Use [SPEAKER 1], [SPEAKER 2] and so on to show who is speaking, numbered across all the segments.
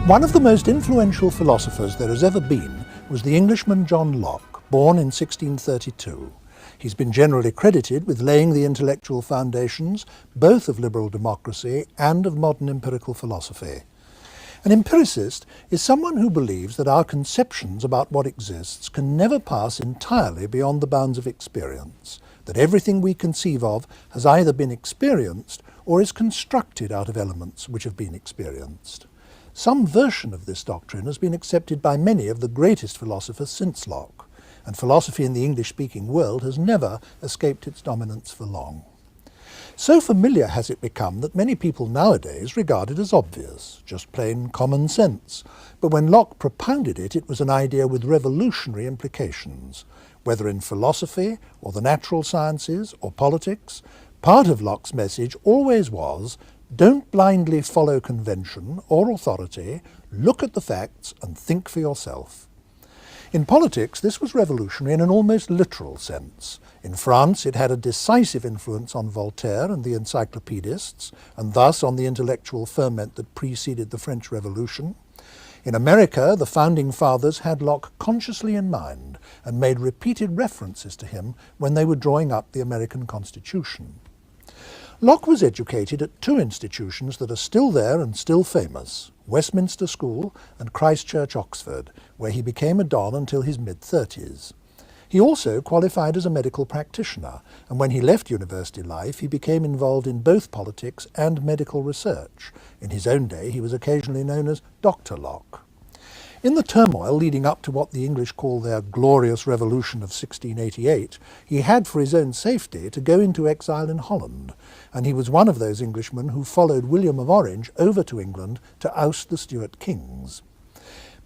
[SPEAKER 1] One of the most influential philosophers there has ever been was the Englishman John Locke, born in 1632. He's been generally credited with laying the intellectual foundations both of liberal democracy and of modern empirical philosophy. An empiricist is someone who believes that our conceptions about what exists can never pass entirely beyond the bounds of experience, that everything we conceive of has either been experienced or is constructed out of elements which have been experienced. Some version of this doctrine has been accepted by many of the greatest philosophers since Locke, and philosophy in the English-speaking world has never escaped its dominance for long. So familiar has it become that many people nowadays regard it as obvious, just plain common sense. But when Locke propounded it, it was an idea with revolutionary implications. Whether in philosophy, or the natural sciences, or politics, part of Locke's message always was, don't blindly follow convention or authority, look at the facts and think for yourself. In politics, this was revolutionary in an almost literal sense. In France, it had a decisive influence on Voltaire and the encyclopedists, and thus on the intellectual ferment that preceded the French Revolution. In America, the Founding Fathers had Locke consciously in mind and made repeated references to him when they were drawing up the American Constitution. Locke was educated at two institutions that are still there and still famous, Westminster School and Christ Church, Oxford, where he became a don until his mid-30s. He also qualified as a medical practitioner, and when he left university life, he became involved in both politics and medical research. In his own day, he was occasionally known as Dr. Locke. In the turmoil leading up to what the English call their glorious revolution of 1688, he had, for his own safety, to go into exile in Holland, and he was one of those Englishmen who followed William of Orange over to England to oust the Stuart kings.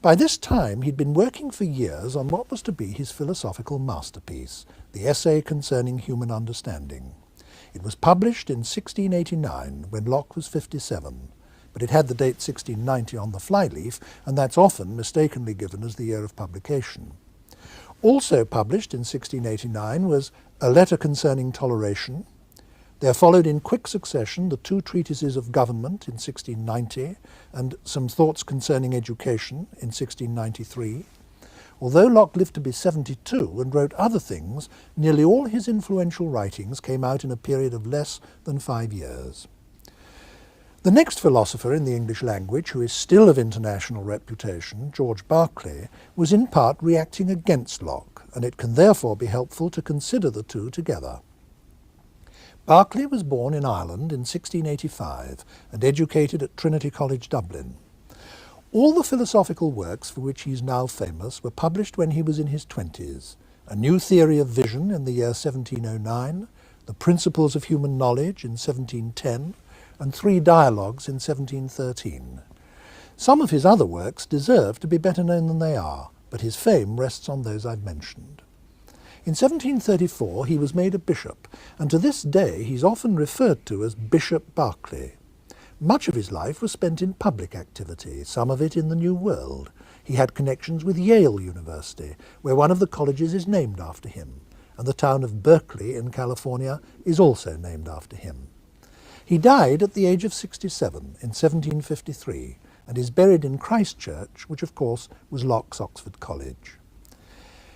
[SPEAKER 1] By this time, he'd been working for years on what was to be his philosophical masterpiece, the Essay Concerning Human Understanding. It was published in 1689, when Locke was 57. But it had the date 1690 on the flyleaf, and that's often mistakenly given as the year of publication. Also published in 1689 was A Letter Concerning Toleration. There followed in quick succession the two treatises of government in 1690 and some thoughts concerning education in 1693. Although Locke lived to be 72 and wrote other things, nearly all his influential writings came out in a period of less than 5 years. The next philosopher in the English language, who is still of international reputation, George Berkeley, was in part reacting against Locke, and it can therefore be helpful to consider the two together. Berkeley was born in Ireland in 1685 and educated at Trinity College, Dublin. All the philosophical works for which he is now famous were published when he was in his 20s. A New Theory of Vision in the year 1709, The Principles of Human Knowledge in 1710, and 3 dialogues in 1713. Some of his other works deserve to be better known than they are, but his fame rests on those I've mentioned. In 1734 he was made a bishop, and to this day he's often referred to as Bishop Berkeley. Much of his life was spent in public activity, some of it in the New World. He had connections with Yale University, where one of the colleges is named after him, and the town of Berkeley in California is also named after him. He died at the age of 67 in 1753 and is buried in Christ Church, which of course was Locke's Oxford College.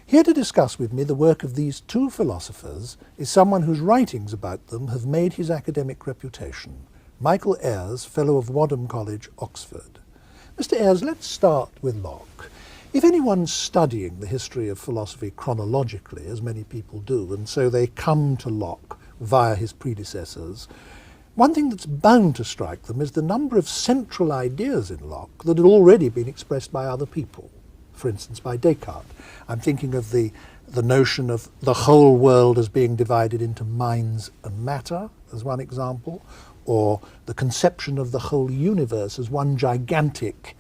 [SPEAKER 1] Here to discuss with me the work of these two philosophers is someone whose writings about them have made his academic reputation, Michael Ayers, Fellow of Wadham College, Oxford. Mr. Ayers, let's start with Locke. If anyone's studying the history of philosophy chronologically, as many people do, and so they come to Locke via his predecessors, one thing that's bound to strike them is the number of central ideas in Locke that had already been expressed by other people, for instance by Descartes. I'm thinking of the notion of the whole world as being divided into minds and matter, as one example, or the conception of the whole universe as one gigantic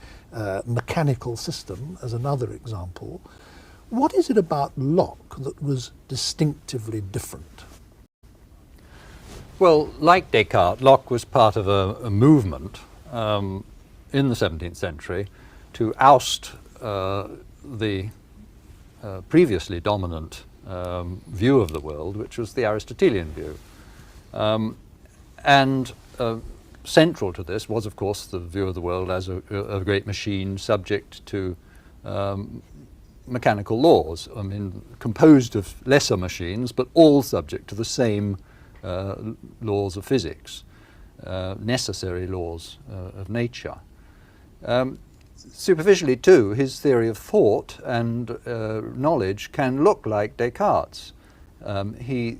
[SPEAKER 1] mechanical system, as another example. What is it about Locke that was distinctively different?
[SPEAKER 2] Well, like Descartes, Locke was part of a movement in the 17th century to oust the previously dominant view of the world, which was the Aristotelian view. And central to this was, of course, the view of the world as a great machine subject to mechanical laws. I mean, composed of lesser machines, but all subject to the same laws of physics, necessary laws of nature. Superficially, too, his theory of thought and knowledge can look like Descartes'. He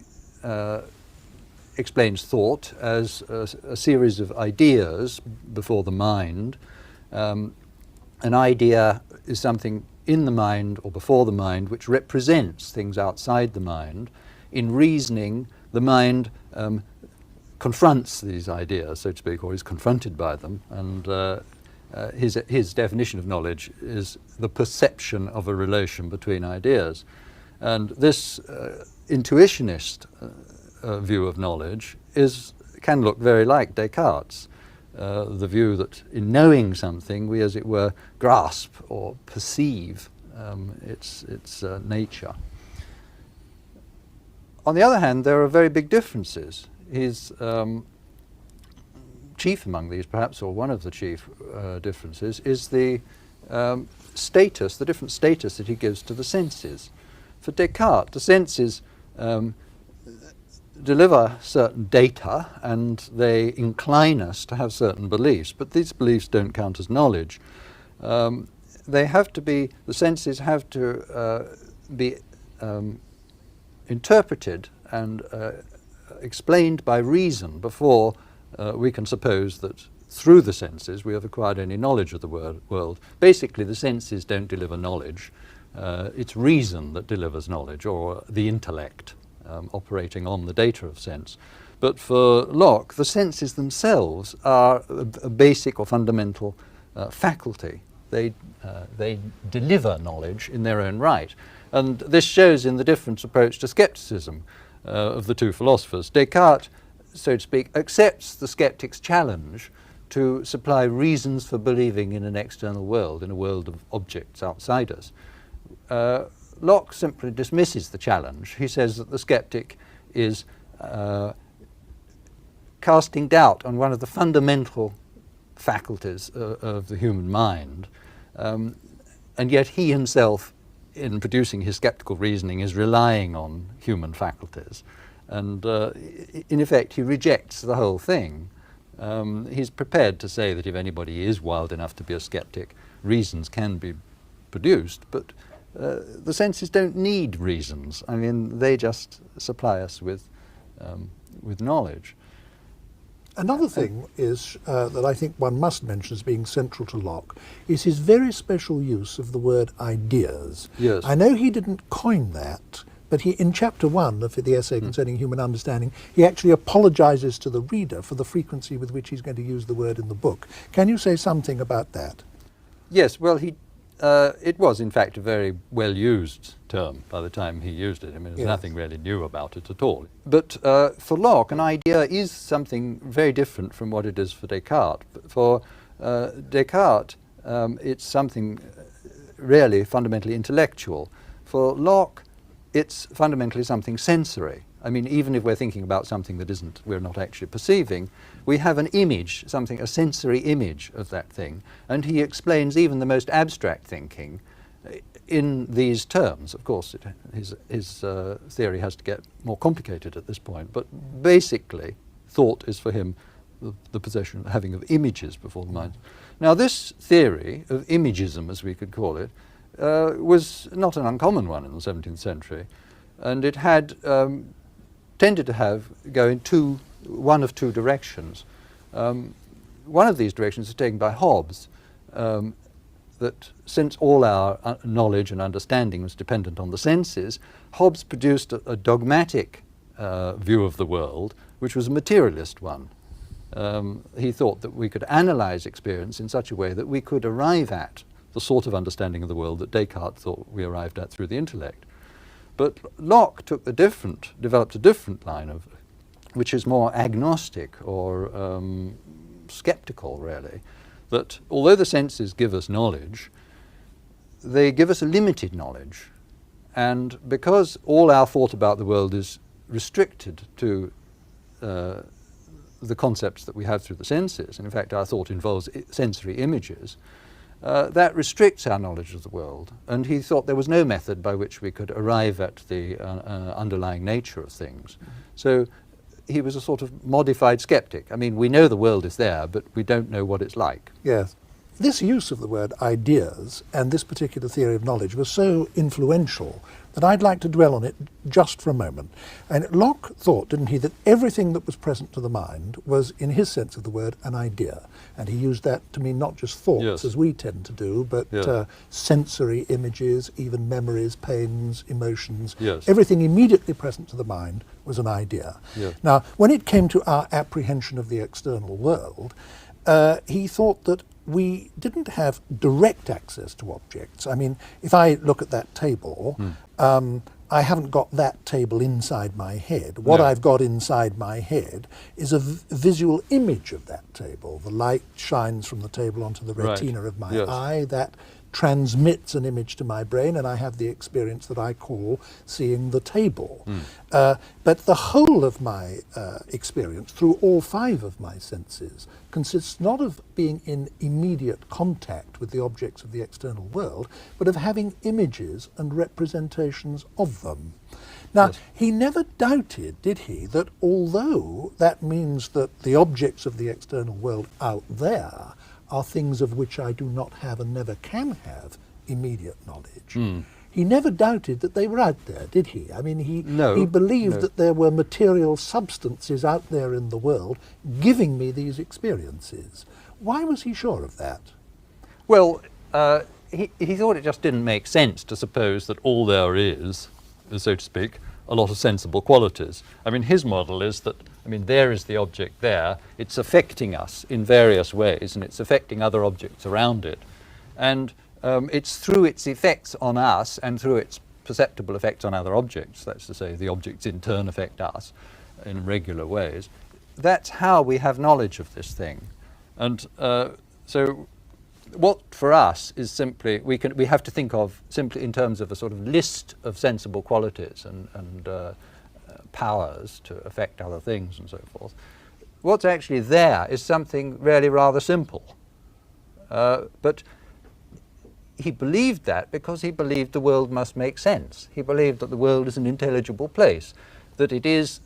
[SPEAKER 2] explains thought as a series of ideas before the mind. An idea is something in the mind or before the mind which represents things outside the mind. In reasoning, the mind confronts these ideas, so to speak, or is confronted by them, and his definition of knowledge is the perception of a relation between ideas. And this intuitionist view of knowledge can look very like Descartes', the view that in knowing something we, as it were, grasp or perceive its nature. On the other hand, there are very big differences. His chief among these, perhaps, or one of the chief differences, is the status, the different status that he gives to the senses. For Descartes, the senses deliver certain data and they incline us to have certain beliefs, but these beliefs don't count as knowledge. They have to be, the senses have to be interpreted and explained by reason before we can suppose that through the senses we have acquired any knowledge of the world. Basically, the senses don't deliver knowledge. It's reason that delivers knowledge, or the intellect operating on the data of sense. But for Locke, the senses themselves are a basic or fundamental faculty. They deliver knowledge in their own right. And this shows in the different approach to skepticism of the two philosophers. Descartes, so to speak, accepts the skeptic's challenge to supply reasons for believing in an external world, in a world of objects outside us. Locke simply dismisses the challenge. He says that the skeptic is casting doubt on one of the fundamental faculties of the human mind, and yet he himself, in producing his skeptical reasoning, is relying on human faculties. And in effect, he rejects the whole thing. He's prepared to say that if anybody is wild enough to be a skeptic, reasons can be produced, but the senses don't need reasons. I mean, they just supply us with knowledge.
[SPEAKER 1] Another thing is that I think one must mention as being central to Locke is his very special use of the word ideas.
[SPEAKER 2] Yes.
[SPEAKER 1] I know he didn't coin that, but he, in chapter 1 of the essay concerning human understanding, he actually apologizes to the reader for the frequency with which he's going to use the word in the book. Can you say something about that?
[SPEAKER 2] Yes, well, it was, in fact, a very well-used term by the time he used it. I mean, there's nothing really new about it at all. But for Locke, an idea is something very different from what it is for Descartes. For Descartes, it's something really fundamentally intellectual. For Locke, it's fundamentally something sensory. I mean, even if we're thinking about something that we're not actually perceiving, we have an image, a sensory image of that thing. And he explains even the most abstract thinking in these terms. Of course, his theory has to get more complicated at this point, but basically, thought is for him the possession, having of images before the mind. Now, this theory of imagism, as we could call it, was not an uncommon one in the 17th century, and it had tended to go in one of two directions. One of these directions is taken by Hobbes, that since all our knowledge and understanding was dependent on the senses, Hobbes produced a dogmatic view of the world, which was a materialist one. He thought that we could analyze experience in such a way that we could arrive at the sort of understanding of the world that Descartes thought we arrived at through the intellect. But Locke developed a different line which is more agnostic or skeptical, really, that although the senses give us knowledge, they give us a limited knowledge. And because all our thought about the world is restricted to the concepts that we have through the senses, and in fact our thought involves sensory images, that restricts our knowledge of the world. And he thought there was no method by which we could arrive at the underlying nature of things. So he was a sort of modified skeptic. I mean, we know the world is there, but we don't know what it's like.
[SPEAKER 1] Yes. This use of the word ideas and this particular theory of knowledge was so influential that I'd like to dwell on it just for a moment. And Locke thought, didn't he, that everything that was present to the mind was, in his sense of the word, an idea. And he used that to mean not just thoughts,
[SPEAKER 2] yes,
[SPEAKER 1] as we tend to do, but
[SPEAKER 2] yes,
[SPEAKER 1] sensory images, even memories, pains, emotions.
[SPEAKER 2] Yes.
[SPEAKER 1] Everything immediately present to the mind was an idea.
[SPEAKER 2] Yes.
[SPEAKER 1] Now, when it came to our apprehension of the external world, he thought that we didn't have direct access to objects. I mean, if I look at that table, I haven't got that table inside my head. What
[SPEAKER 2] No.
[SPEAKER 1] I've got inside my head is a visual image of that table. The light shines from the table onto the
[SPEAKER 2] Right.
[SPEAKER 1] retina of my
[SPEAKER 2] Yes.
[SPEAKER 1] eye. That transmits an image to my brain, and I have the experience that I call seeing the table. But the whole of my experience, through all five of my senses, consists not of being in immediate contact with the objects of the external world, but of having images and representations of them. Now,
[SPEAKER 2] Yes.
[SPEAKER 1] he never doubted, did he, that although that means that the objects of the external world out there are things of which I do not have and never can have immediate knowledge. He never doubted that they were out there, did he? I mean, he believed
[SPEAKER 2] No.
[SPEAKER 1] that there were material substances out there in the world giving me these experiences. Why was he sure of that?
[SPEAKER 2] Well, he thought it just didn't make sense to suppose that all there is, so to speak, a lot of sensible qualities. I mean, his model is that, I mean, there is the object there, it's affecting us in various ways, and it's affecting other objects around it. And it's through its effects on us and through its perceptible effects on other objects, that's to say, the objects in turn affect us in regular ways. That's how we have knowledge of this thing. And so what for us is simply, we have to think of simply in terms of a sort of list of sensible qualities and powers to affect other things and so forth. What's actually there is something really rather simple. But he believed that because he believed the world must make sense. He believed that the world is an intelligible place, that it is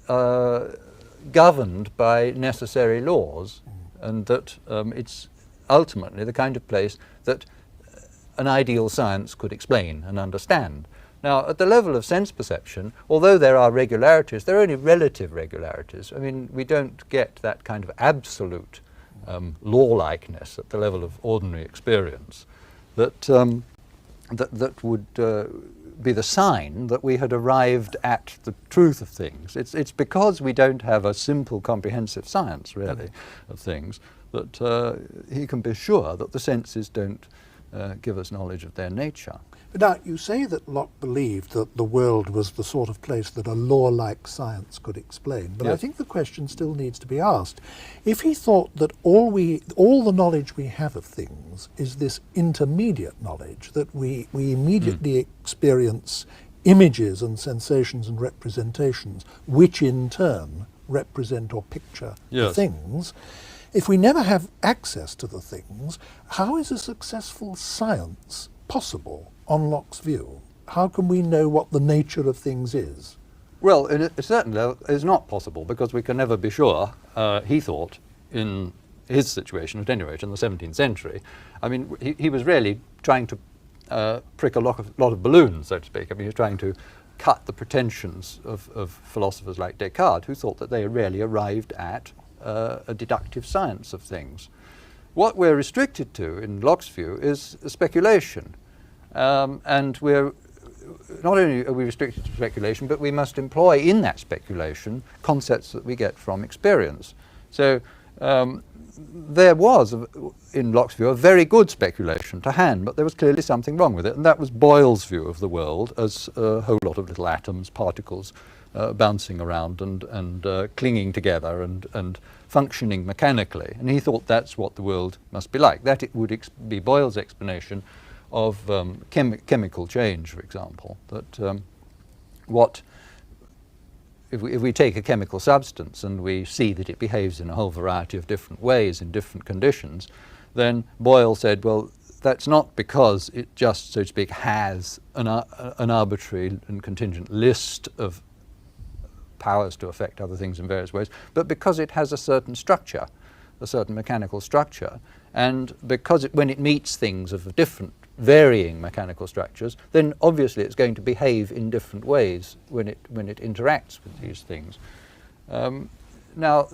[SPEAKER 2] governed by necessary laws, and that it's ultimately the kind of place that an ideal science could explain and understand. Now, at the level of sense perception, although there are regularities, they're only relative regularities. I mean, we don't get that kind of absolute law-likeness at the level of ordinary experience that that would be the sign that we had arrived at the truth of things. It's because we don't have a simple, comprehensive science, really, of things, that he can be sure that the senses don't give us knowledge of their nature.
[SPEAKER 1] But now, you say that Locke believed that the world was the sort of place that a law-like science could explain, but I
[SPEAKER 2] Yes.
[SPEAKER 1] think the question still needs to be asked. If he thought that all the knowledge we have of things is this intermediate knowledge, that we immediately experience images and sensations and representations, which in turn represent or picture the
[SPEAKER 2] Yes.
[SPEAKER 1] things, if we never have access to the things, how is a successful science possible on Locke's view? How can we know what the nature of things is?
[SPEAKER 2] Well, it certainly is not possible because we can never be sure, he thought, in his situation, at any rate, in the 17th century. I mean, he was really trying to prick a lot of balloons, so to speak. I mean, he was trying to cut the pretensions of philosophers like Descartes, who thought that they really arrived at a deductive science of things. What we're restricted to, in Locke's view, is speculation. And we're not only are we restricted to speculation, but we must employ in that speculation concepts that we get from experience. So there was, in Locke's view, a very good speculation to hand, but there was clearly something wrong with it, and that was Boyle's view of the world as a whole lot of little atoms, particles, bouncing around and clinging together and functioning mechanically. And he thought that's what the world must be like. That it would be Boyle's explanation of chemical change, for example, that what if we take a chemical substance and we see that it behaves in a whole variety of different ways in different conditions, then Boyle said, well, that's not because it just, so to speak, has an arbitrary and contingent list of powers to affect other things in various ways, but because it has a certain structure, a certain mechanical structure, and because when it meets things of different varying mechanical structures, then obviously it's going to behave in different ways when it interacts with these things. Now,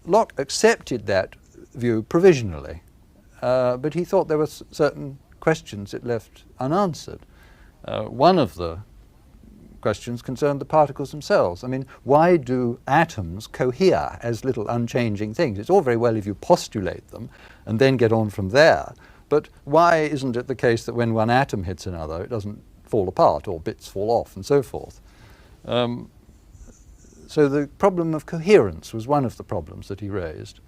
[SPEAKER 2] Locke accepted that view provisionally, but he thought there were certain questions it left unanswered. One of the questions concerned the particles themselves. I mean, why do atoms cohere as little unchanging things? It's all very well if you postulate them and then get on from there, but why isn't it the case that when one atom hits another, it doesn't fall apart or bits fall off and so forth? So the problem of coherence was one of the problems that he raised.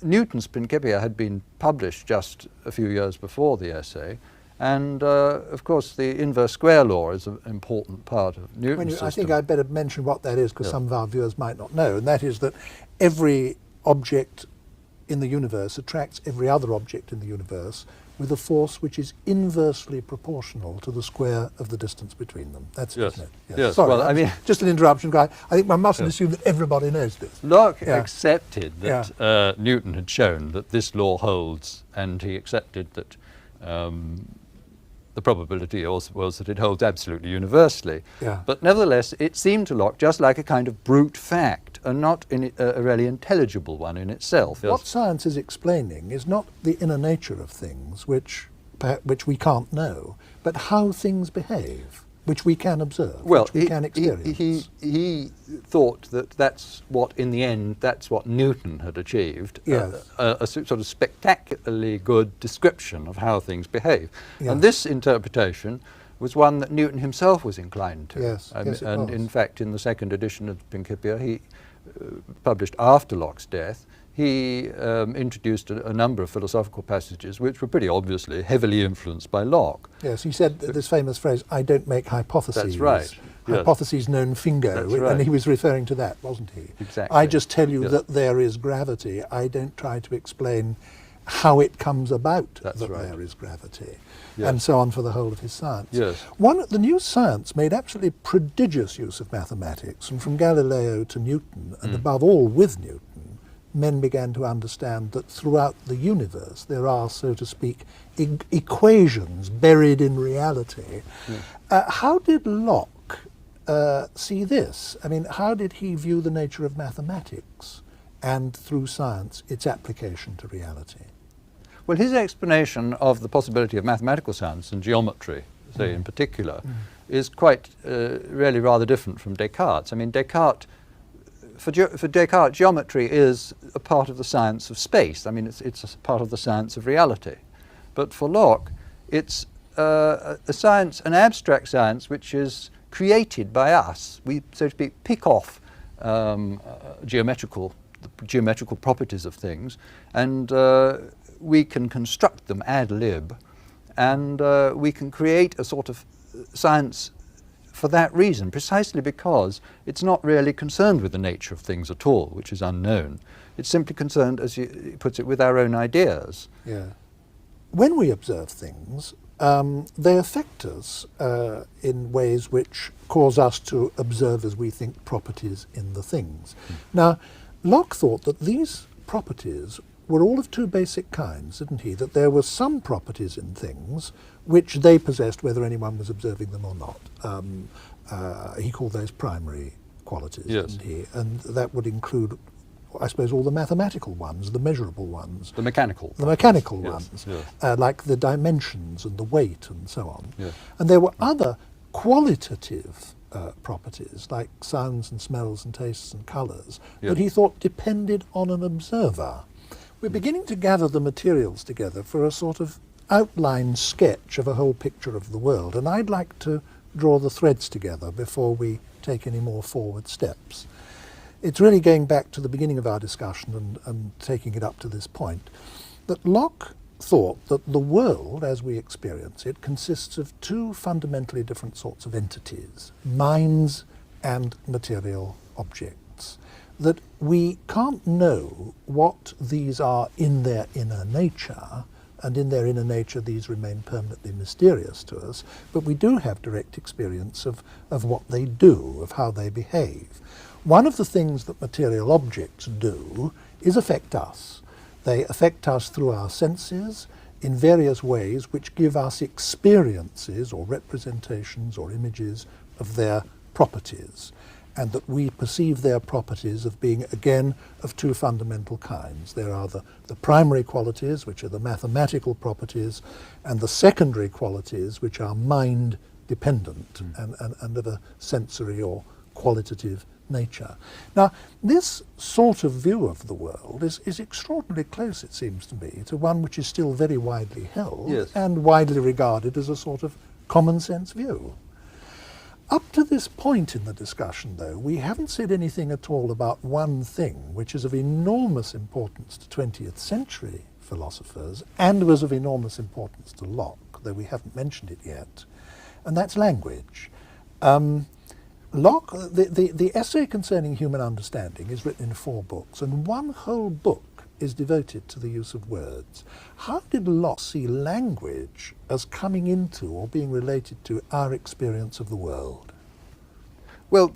[SPEAKER 2] Newton's Principia had been published just a few years before the essay, and of course the inverse square law is an important part of Newton's system.
[SPEAKER 1] I think I'd better mention what that is, because some of our viewers might not know, and that is that every object in the universe attracts every other object in the universe with a force which is inversely proportional to the square of the distance between them. That's it, isn't it?
[SPEAKER 2] Yes.
[SPEAKER 1] Sorry,
[SPEAKER 2] well, I mean,
[SPEAKER 1] just an interruption, guy. I think one mustn't assume that everybody knows this.
[SPEAKER 2] Locke accepted that Newton had shown that this law holds, and he accepted that the probability was that it holds absolutely universally. But nevertheless, it seemed to Locke just like a kind of brute fact, and not a really intelligible one in itself.
[SPEAKER 1] What science is explaining is not the inner nature of things, which we can't know, but how things behave, which we can observe, which we can experience.
[SPEAKER 2] He thought that that's what, in the end, that's what Newton had achieved, a sort of spectacularly good description of how things behave. And this interpretation was one that Newton himself was inclined to. And in fact, in the second edition of Principia, he published after Locke's death, he introduced a number of philosophical passages which were pretty obviously heavily influenced by Locke.
[SPEAKER 1] Yes, he said this famous phrase, "I don't make hypotheses."
[SPEAKER 2] That's right.
[SPEAKER 1] Hypotheses non fingo, and he was referring to that, wasn't he?
[SPEAKER 2] Exactly.
[SPEAKER 1] I just tell you that there is gravity. I don't try to explain how it comes about that there is gravity, and so on for the whole of his science. The new science made absolutely prodigious use of mathematics, and from Galileo to Newton, and above all with Newton, men began to understand that throughout the universe there are, so to speak, equations buried in reality. How did Locke see this? I mean, how did he view the nature of mathematics and, through science, its application to reality?
[SPEAKER 2] Well, his explanation of the possibility of mathematical science and geometry, say in particular, is quite really rather different from Descartes. I mean, for Descartes, geometry is a part of the science of space. I mean, it's a part of the science of reality. But for Locke, it's a science, an abstract science, which is created by us. We, so to speak, pick off geometrical properties of things, and we can construct them ad lib, and we can create a sort of science for that reason, precisely because it's not really concerned with the nature of things at all, which is unknown. It's simply concerned, as he puts it, with our own ideas. When we observe things, they affect us in ways which cause us to observe, as we think, properties in the things. Now, Locke thought that these properties were all of two basic kinds, didn't he? That there were some properties in things which they possessed whether anyone was observing them or not. He called those primary qualities, didn't he? And that would include, I suppose, all the mathematical ones, the measurable ones. The mechanical.
[SPEAKER 1] The mechanical ones, like the dimensions and the weight and so on. And there were other qualitative properties, like sounds and smells and tastes and colours, that he thought depended on an observer. We're beginning to gather the materials together for a sort of outline sketch of a whole picture of the world, and I'd like to draw the threads together before we take any more forward steps. It's really going back to the beginning of our discussion and taking it up to this point, that Locke thought that the world, as we experience it, consists of two fundamentally different sorts of entities, minds and material objects. That we can't know what these are in their inner nature, and in their inner nature these remain permanently mysterious to us, but we do have direct experience of what they do, of how they behave. One of the things that material objects do is affect us. They affect us through our senses in various ways which give us experiences or representations or images of their properties, and that we perceive their properties of being, again, of two fundamental kinds. There are the primary qualities, which are the mathematical properties, and the secondary qualities, which are mind-dependent and of a sensory or qualitative nature. Now, this sort of view of the world is extraordinarily close, it seems to me, to one which is still very widely held and widely regarded as a sort of common-sense view. Up to this point in the discussion, though, we haven't said anything at all about one thing which is of enormous importance to 20th century philosophers and was of enormous importance to Locke, though we haven't mentioned it yet, and that's language. Locke, the essay concerning human understanding is written in 4 books, and one whole book is devoted to the use of words. How did Locke see language as coming into or being related to our experience of the world?
[SPEAKER 2] Well,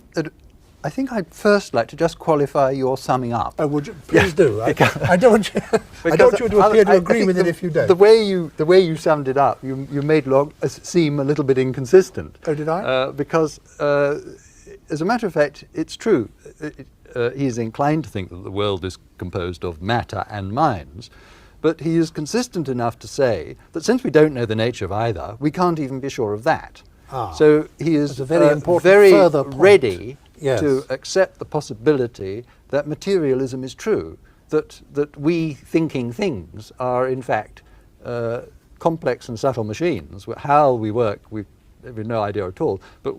[SPEAKER 2] I think I'd first like to just qualify your summing up.
[SPEAKER 1] Oh, would you? Please do. I don't want you, I don't want you to appear to agree with it if you don't.
[SPEAKER 2] The way you summed it up, you made Locke seem a little bit inconsistent.
[SPEAKER 1] Oh, did I?
[SPEAKER 2] Because, as a matter of fact, it's true. He's inclined to think that the world is composed of matter and minds, but he is consistent enough to say that since we don't know the nature of either, we can't even be sure of that. So he is very ready to accept the possibility that materialism is true, that we thinking things are in fact complex and subtle machines. How we work, we have no idea at all, but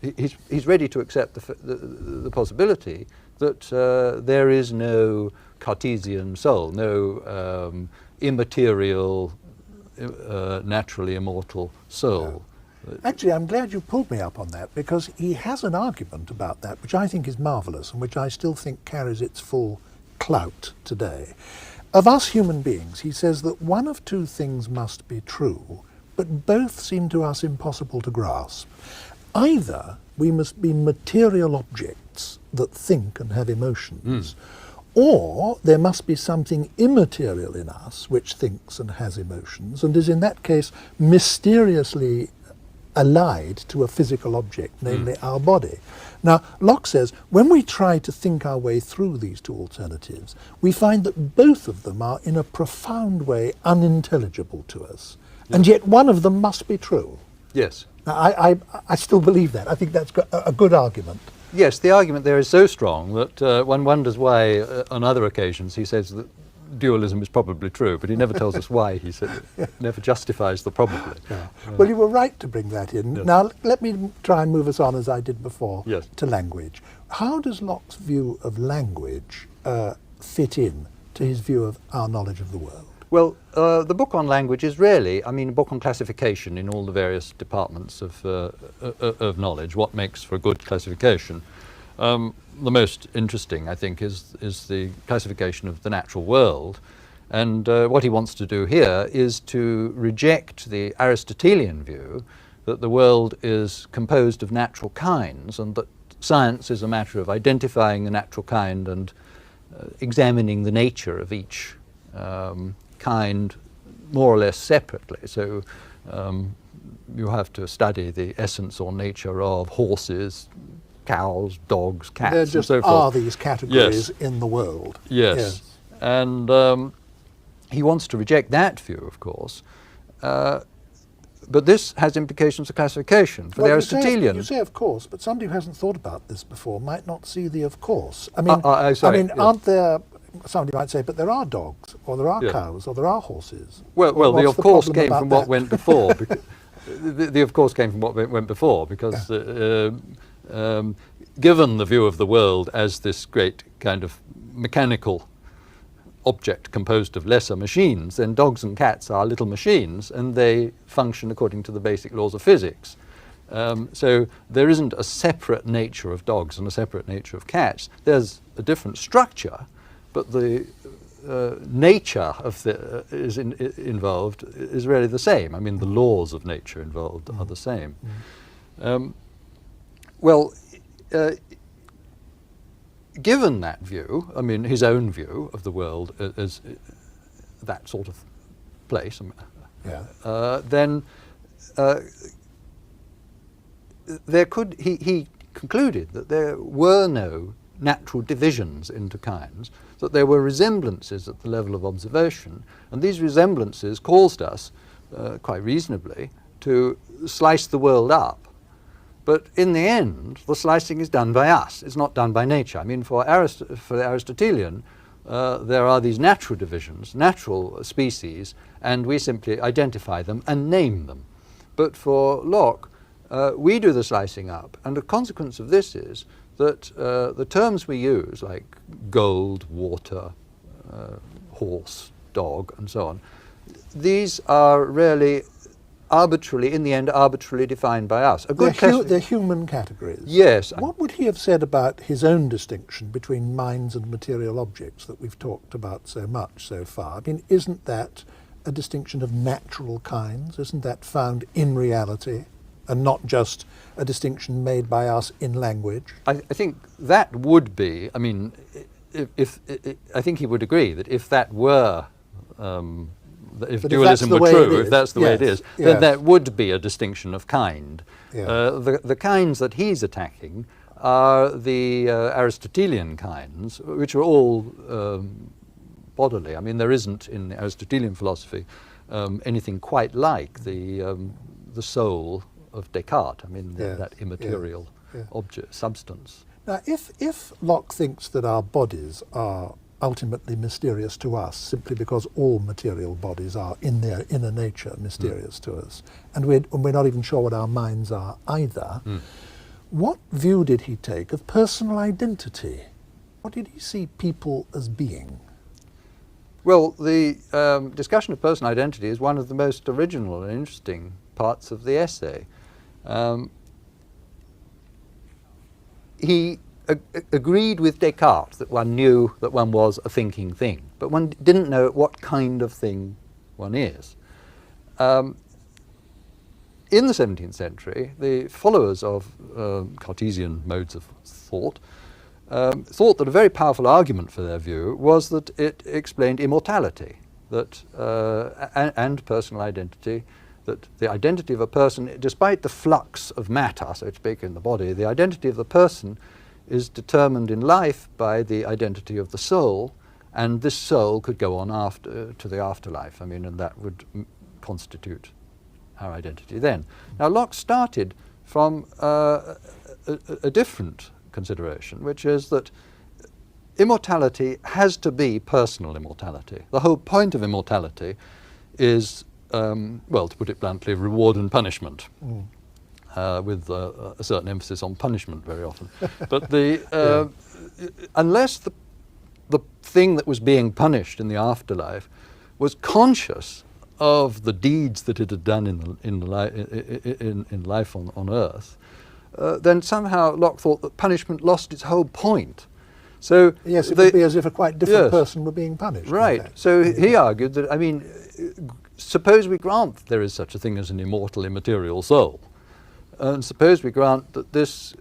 [SPEAKER 2] he's ready to accept the possibility that there is no Cartesian soul, no immaterial, naturally immortal soul.
[SPEAKER 1] Actually, I'm glad you pulled me up on that, because he has an argument about that which I think is marvellous and which I still think carries its full clout today. Of us human beings, he says that one of two things must be true, but both seem to us impossible to grasp. Either we must be material objects that think and have emotions, or there must be something immaterial in us which thinks and has emotions and is in that case mysteriously allied to a physical object, namely our body. Now, Locke says, when we try to think our way through these two alternatives, we find that both of them are in a profound way unintelligible to us, and yet one of them must be true.
[SPEAKER 2] Yes.
[SPEAKER 1] Now, I still believe that. I think that's a good argument.
[SPEAKER 2] Yes, the argument there is so strong that one wonders why, on other occasions, he says that dualism is probably true, but he never tells us why. He never justifies the probably.
[SPEAKER 1] Yeah. Well, you were right to bring that in.
[SPEAKER 2] Yes.
[SPEAKER 1] Now, let me try and move us on, as I did before,
[SPEAKER 2] yes,
[SPEAKER 1] to language. How does Locke's view of language fit in to his view of our knowledge of the world?
[SPEAKER 2] Well, the book on language is really, a book on classification in all the various departments of knowledge, what makes for a good classification. The most interesting, I think, is the classification of the natural world. And what he wants to do here is to reject the Aristotelian view that the world is composed of natural kinds and that science is a matter of identifying the natural kind and examining the nature of each kind more or less separately. So you have to study the essence or nature of horses, cows, dogs, cats,
[SPEAKER 1] there just
[SPEAKER 2] and so forth.
[SPEAKER 1] Are these categories in the world.
[SPEAKER 2] Yes. And he wants to reject that view, of course. But this has implications for classification. For the Aristotelian...
[SPEAKER 1] You say of course, but somebody who hasn't thought about this before might not see the of course. Aren't there... Somebody might say, but there are dogs, or there are cows, or there are horses.
[SPEAKER 2] Well, the of course came from what went before. The of course came from what went before, because given the view of the world as this great kind of mechanical object composed of lesser machines, then dogs and cats are little machines, and they function according to the basic laws of physics. So there isn't a separate nature of dogs and a separate nature of cats. There's a different structure, but the nature of the involved is really the same. I mean, the laws of nature involved are the same. Given that view, I mean, his own view of the world as that sort of place, then he concluded that there were no natural divisions into kinds, that there were resemblances at the level of observation, and these resemblances caused us, quite reasonably, to slice the world up. But in the end, the slicing is done by us. It's not done by nature. I mean, for the Aristotelian, there are these natural divisions, natural species, and we simply identify them and name them. But for Locke, we do the slicing up, and the consequence of this is that the terms we use, like gold, water, horse, dog, and so on, these are really arbitrarily, in the end, arbitrarily defined by us.
[SPEAKER 1] They're human categories.
[SPEAKER 2] Yes.
[SPEAKER 1] What would he have said about his own distinction between minds and material objects that we've talked about so much so far? I mean, isn't that a distinction of natural kinds? Isn't that found in reality and not just a distinction made by us in language?
[SPEAKER 2] I think that would be, I mean, I think he would agree that if that were if dualism were true, if that's the way it is, then that would be a distinction of kind. The kinds that he's attacking are the Aristotelian kinds, which are all bodily. I mean, there isn't in Aristotelian philosophy anything quite like the soul of Descartes. I mean, that immaterial object, substance.
[SPEAKER 1] Now, if Locke thinks that our bodies are ultimately mysterious to us, simply because all material bodies are in their inner nature mysterious to us, and we're not even sure what our minds are either, what view did he take of personal identity? What did he see people as being?
[SPEAKER 2] Well, the discussion of personal identity is one of the most original and interesting parts of the essay. He agreed with Descartes that one knew that one was a thinking thing, but one didn't know what kind of thing one is. In the 17th century, the followers of Cartesian modes of thought thought that a very powerful argument for their view was that it explained immortality, that and personal identity, that the identity of a person, despite the flux of matter, so to speak, in the body, the identity of the person is determined in life by the identity of the soul, and this soul could go on to the afterlife. I mean, and that would constitute our identity then. Now, Locke started from a different consideration, which is that immortality has to be personal immortality. The whole point of immortality is, well, to put it bluntly, reward and punishment. With a certain emphasis on punishment very often. But unless the thing that was being punished in the afterlife was conscious of the deeds that it had done in life on earth, then somehow Locke thought that punishment lost its whole point. So
[SPEAKER 1] yes, it would be as if a quite different person were being punished.
[SPEAKER 2] Right. So he argued that, I mean, suppose we grant there is such a thing as an immortal, immaterial soul, and suppose we grant that this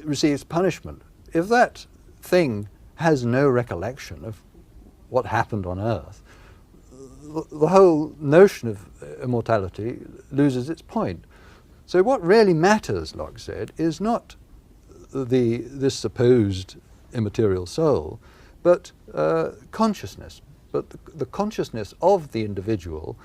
[SPEAKER 2] receives punishment. If that thing has no recollection of what happened on earth, the whole notion of immortality loses its point. So what really matters, Locke said, is not this supposed immaterial soul, but consciousness, but the consciousness of the individual,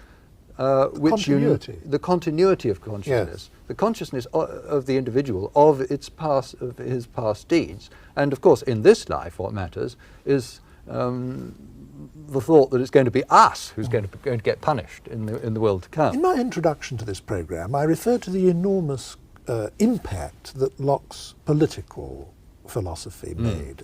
[SPEAKER 2] the continuity of consciousness, the consciousness of the individual of his past deeds, and of course in this life what matters is the thought that it's going to be us who's going to get punished in the world to come.
[SPEAKER 1] In my introduction to this programme, I referred to the enormous impact that Locke's political philosophy made,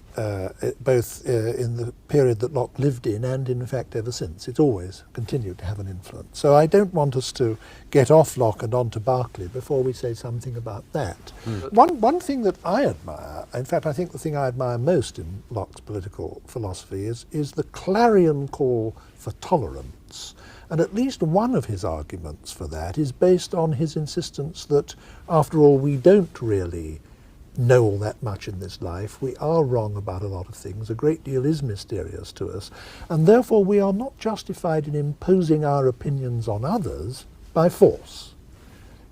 [SPEAKER 1] both in the period that Locke lived in and in fact ever since. It's always continued to have an influence. So I don't want us to get off Locke and onto Berkeley before we say something about that. One thing that I admire, in fact I think the thing I admire most in Locke's political philosophy is the clarion call for tolerance. And at least one of his arguments for that is based on his insistence that, after all, we don't really know all that much in this life. We are wrong about a lot of things. A great deal is mysterious to us. And therefore we are not justified in imposing our opinions on others by force.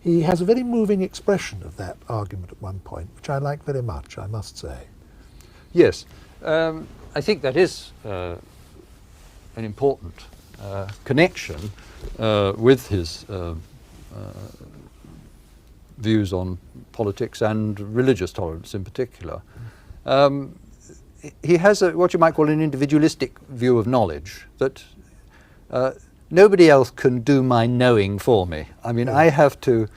[SPEAKER 1] He has a very moving expression of that argument at one point, which I like very much, I must say.
[SPEAKER 2] Yes, I think that is an important connection with his views on politics and religious tolerance in particular. He has what you might call an individualistic view of knowledge, that nobody else can do my knowing for me. I mean, I have to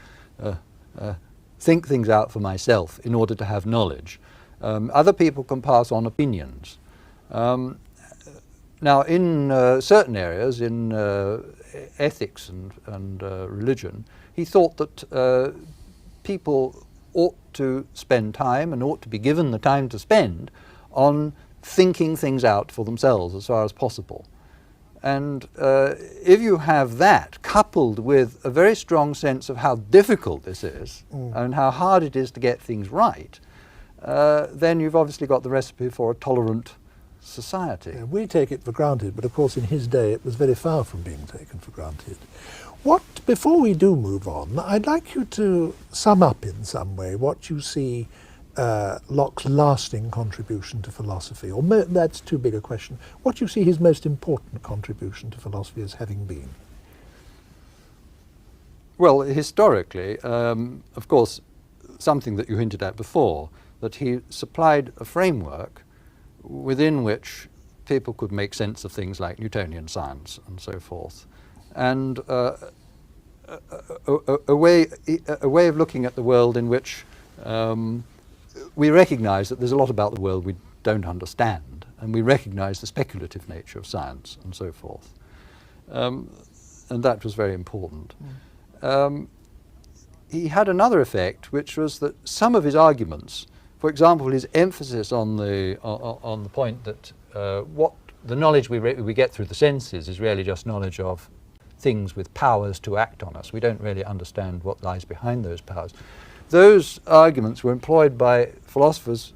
[SPEAKER 2] think things out for myself in order to have knowledge. Other people can pass on opinions. Now, in certain areas, in ethics and religion, he thought that people ought to spend time and ought to be given the time to spend on thinking things out for themselves as far as possible. And if you have that coupled with a very strong sense of how difficult this is and how hard it is to get things right, then you've obviously got the recipe for a tolerant society.
[SPEAKER 1] Yeah, we take it for granted, but of course in his day it was very far from being taken for granted. Before we do move on, I'd like you to sum up in some way what you see Locke's lasting contribution to philosophy, or that's too big a question, what you see his most important contribution to philosophy as having been.
[SPEAKER 2] Well, historically, of course, something that you hinted at before, that he supplied a framework within which people could make sense of things like Newtonian science and so forth. And a way of looking at the world in which we recognize that there's a lot about the world we don't understand, and we recognize the speculative nature of science and so forth. And that was very important. He had another effect, which was that some of his arguments, for example, his emphasis on the point that what the knowledge we get through the senses is really just knowledge of things with powers to act on us. We don't really understand what lies behind those powers. Those arguments were employed by philosophers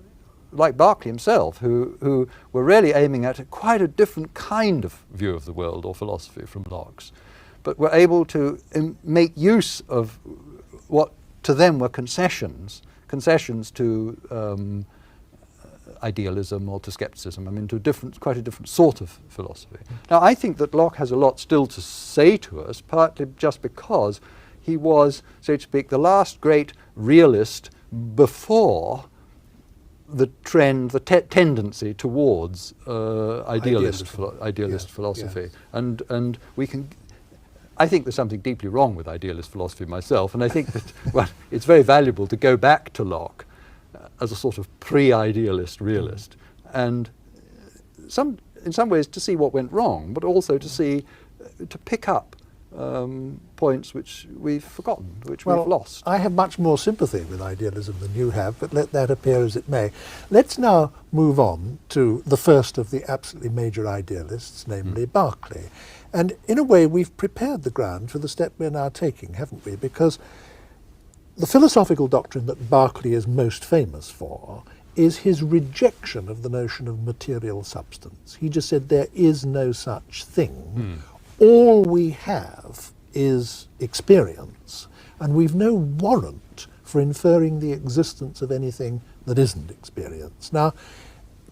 [SPEAKER 2] like Berkeley himself, who were really aiming at quite a different kind of view of the world or philosophy from Locke's, but were able to make use of what to them were concessions to idealism or to skepticism, I mean, to quite a different sort of philosophy. Now, I think that Locke has a lot still to say to us, partly just because he was, so to speak, the last great realist before the trend, the tendency towards idealist philosophy.
[SPEAKER 1] Yes.
[SPEAKER 2] And we can, I think there's something deeply wrong with idealist philosophy myself, and I think that well, it's very valuable to go back to Locke as a sort of pre-idealist realist, and in some ways to see what went wrong, but also to pick up points which we've forgotten, which we've lost.
[SPEAKER 1] I have much more sympathy with idealism than you have, but let that appear as it may. Let's now move on to the first of the absolutely major idealists, namely Berkeley. And in a way we've prepared the ground for the step we're now taking, haven't we? Because the philosophical doctrine that Berkeley is most famous for is his rejection of the notion of material substance. He just said there is no such thing. All we have is experience, and we've no warrant for inferring the existence of anything that isn't experience. Now,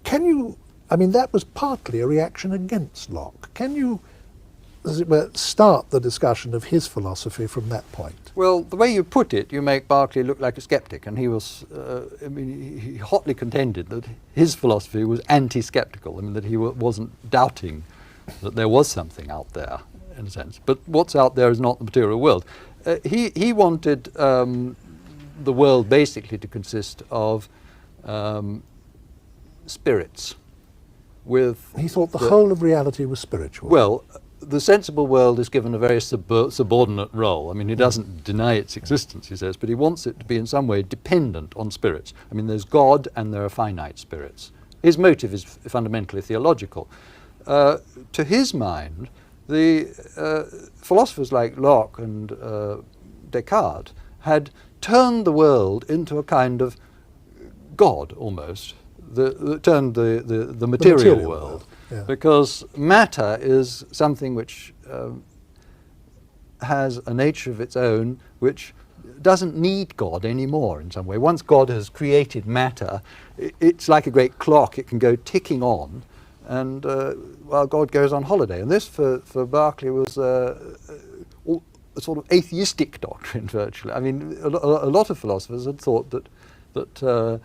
[SPEAKER 1] that was partly a reaction against Locke. Can you, as it were, start the discussion of his philosophy from that point?
[SPEAKER 2] Well, the way you put it, you make Berkeley look like a skeptic, and he was, he hotly contended that his philosophy was anti-skeptical, that he wasn't doubting that there was something out there, in a sense. But what's out there is not the material world. He wanted the world basically to consist of spirits with...
[SPEAKER 1] He thought the whole of reality was spiritual.
[SPEAKER 2] Well, the sensible world is given a very subordinate role. I mean, he doesn't deny its existence, he says, but he wants it to be in some way dependent on spirits. I mean, there's God and there are finite spirits. His motive is fundamentally theological. To his mind, the philosophers like Locke and Descartes had turned the world into a kind of God, almost. Turned the material world.
[SPEAKER 1] Yeah.
[SPEAKER 2] Because matter is something which has a nature of its own, which doesn't need God anymore in some way. Once God has created matter, it's like a great clock. It can go ticking on, and while God goes on holiday. And this, for Berkeley, was a sort of atheistic doctrine, virtually. I mean, a lot of philosophers had thought that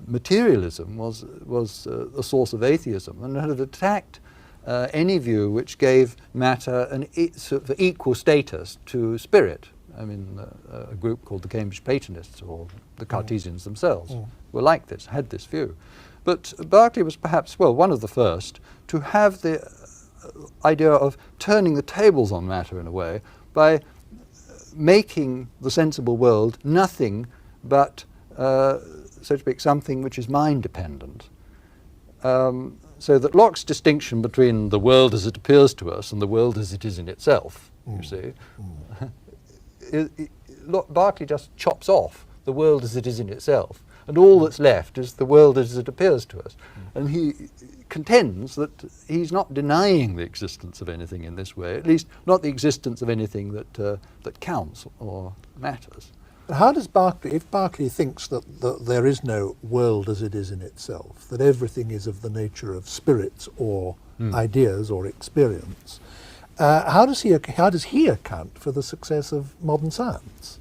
[SPEAKER 2] materialism was a source of atheism, and had attacked any view which gave matter an sort of equal status to spirit. I mean, a group called the Cambridge Platonists, or the Cartesians themselves, were like this, had this view. But Berkeley was perhaps, well, one of the first to have the idea of turning the tables on matter in a way by making the sensible world nothing but so to speak, something which is mind-dependent. So that Locke's distinction between the world as it appears to us and the world as it is in itself, you see, Berkeley just chops off the world as it is in itself, and all that's left is the world as it appears to us. And he contends that he's not denying the existence of anything in this way, at least not the existence of anything that counts or matters.
[SPEAKER 1] How does Berkeley, if Berkeley thinks that there is no world as it is in itself, that everything is of the nature of spirits or ideas or experience, how does he account for the success of modern science?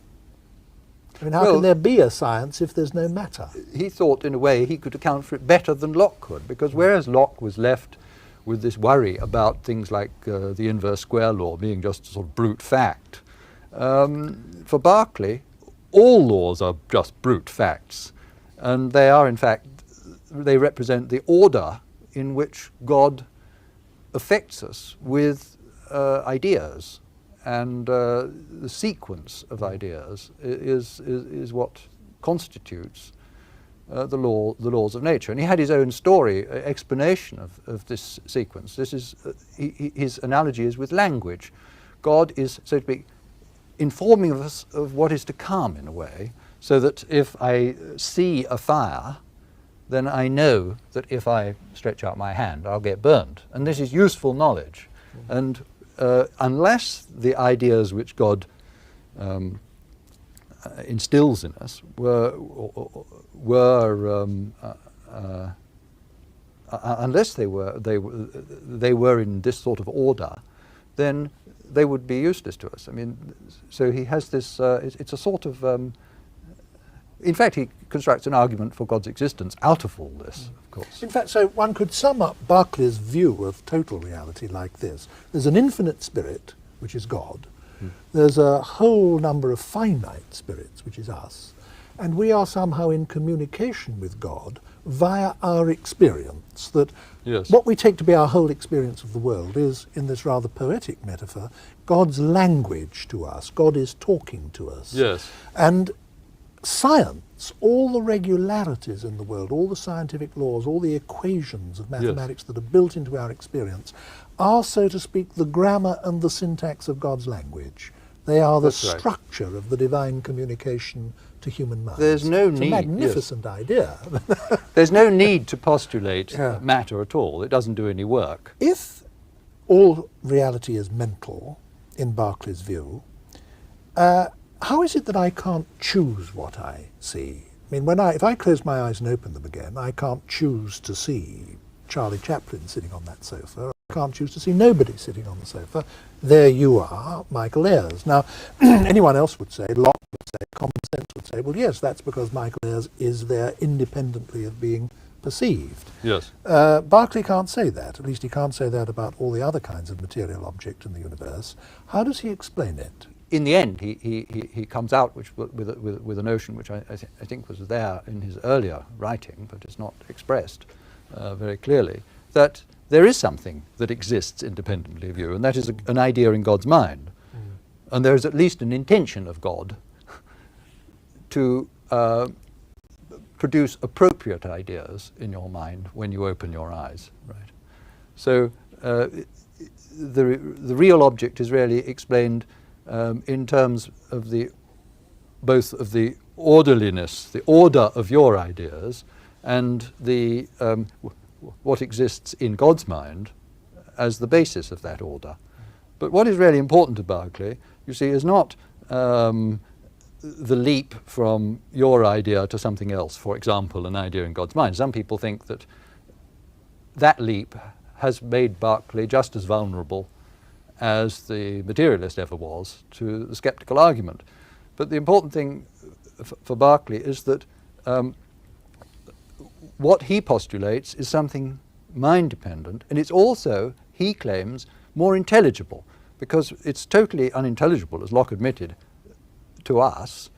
[SPEAKER 1] I mean, how can there be a science if there's no matter?
[SPEAKER 2] He thought, in a way, he could account for it better than Locke could, because whereas Locke was left with this worry about things like the inverse square law being just a sort of brute fact, for Berkeley, all laws are just brute facts, and they are, in fact, they represent the order in which God affects us with ideas, and the sequence of ideas is what constitutes the laws of nature. And he had his own story, explanation of this sequence. This is his analogy is with language. God is, so to speak, informing us of what is to come, in a way, so that if I see a fire, then I know that if I stretch out my hand, I'll get burned. And this is useful knowledge. And unless the ideas which God instills in us unless they were in this sort of order, then they would be useless to us. I mean, so he has this, it's a sort of, in fact, he constructs an argument for God's existence out of all this, of course.
[SPEAKER 1] In fact, so one could sum up Berkeley's view of total reality like this. There's an infinite spirit, which is God. There's a whole number of finite spirits, which is us. And we are somehow in communication with God via our experience, that what we take to be our whole experience of the world is, in this rather poetic metaphor, God's language to us. God is talking to us.
[SPEAKER 2] Yes.
[SPEAKER 1] And science, all the regularities in the world, all the scientific laws, all the equations of mathematics that are built into our experience are, so to speak, the grammar and the syntax of God's language. They are the structure of the divine communication to human minds.
[SPEAKER 2] There's no need.
[SPEAKER 1] It's a magnificent idea.
[SPEAKER 2] There's no need to postulate matter at all. It doesn't do any work.
[SPEAKER 1] If all reality is mental, in Berkeley's view, how is it that I can't choose what I see? I mean, if I close my eyes and open them again, I can't choose to see Charlie Chaplin sitting on that sofa. I can't choose to see nobody sitting on the sofa. There you are, Michael Ayers. Now, anyone else would say, Locke would say, common sense would say, well, yes, that's because Michael Ayers is there independently of being perceived.
[SPEAKER 2] Yes.
[SPEAKER 1] Berkeley can't say that. At least he can't say that about all the other kinds of material object in the universe. How does he explain it?
[SPEAKER 2] in the end, he comes out with a notion which I think was there in his earlier writing, but is not expressed very clearly, that there is something that exists independently of you, and that is an idea in God's mind. And there is at least an intention of God to produce appropriate ideas in your mind when you open your eyes. Right. So the real object is really explained in terms of both of the orderliness, the order of your ideas, and the what exists in God's mind as the basis of that order. But what is really important to Berkeley, you see, is not the leap from your idea to something else, for example, an idea in God's mind. Some people think that that leap has made Berkeley just as vulnerable as the materialist ever was to the skeptical argument. But the important thing for Berkeley is that what he postulates is something mind-dependent, and it's also, he claims, more intelligible, because it's totally unintelligible, as Locke admitted, to us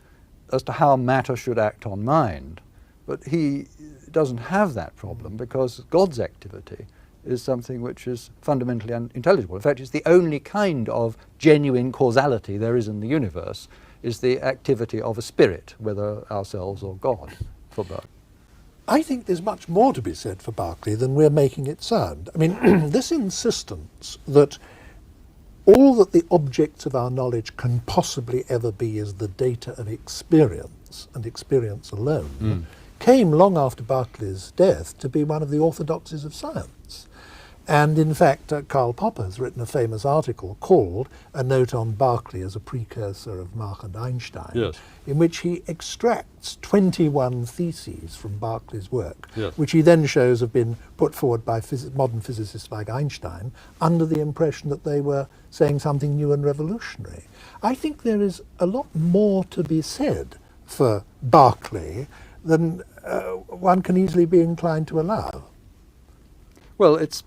[SPEAKER 2] as to how matter should act on mind. But he doesn't have that problem because God's activity is something which is fundamentally unintelligible. In fact, it's the only kind of genuine causality there is in the universe, is the activity of a spirit, whether ourselves or God, for Berkeley.
[SPEAKER 1] I think there's much more to be said for Berkeley than we're making it sound. I mean, this insistence that all that the objects of our knowledge can possibly ever be is the data of experience, and experience alone, came long after Berkeley's death to be one of the orthodoxies of science. And in fact, Karl Popper has written a famous article called A Note on Berkeley as a Precursor of Mach and Einstein,
[SPEAKER 2] yes,
[SPEAKER 1] in which he extracts 21 theses from Berkeley's work,
[SPEAKER 2] yes,
[SPEAKER 1] which he then shows have been put forward by modern physicists like Einstein under the impression that they were saying something new and revolutionary. I think there is a lot more to be said for Berkeley than one can easily be inclined to allow.
[SPEAKER 2] Well, it's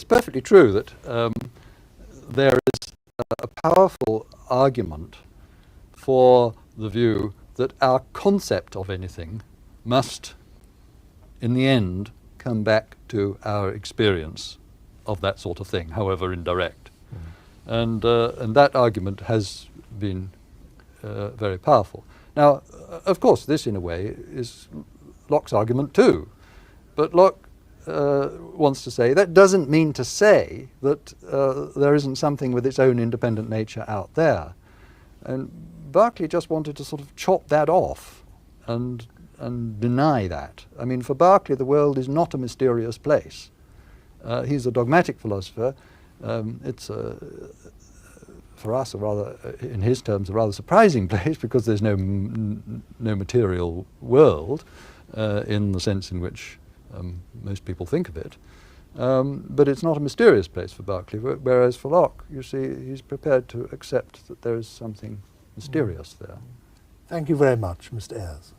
[SPEAKER 2] perfectly true that there is a powerful argument for the view that our concept of anything must, in the end, come back to our experience of that sort of thing, however indirect. And that argument has been very powerful. Now, of course, this in a way is Locke's argument too, but Locke wants to say that doesn't mean to say that there isn't something with its own independent nature out there. And Berkeley just wanted to sort of chop that off and deny that. I mean, for Berkeley, the world is not a mysterious place. He's a dogmatic philosopher. It's for us, in his terms, a rather surprising place because there's no material world in the sense in which most people think of it. But it's not a mysterious place for Berkeley, whereas for Locke, you see, he's prepared to accept that there is something mysterious there.
[SPEAKER 1] Thank you very much, Mr. Ayers.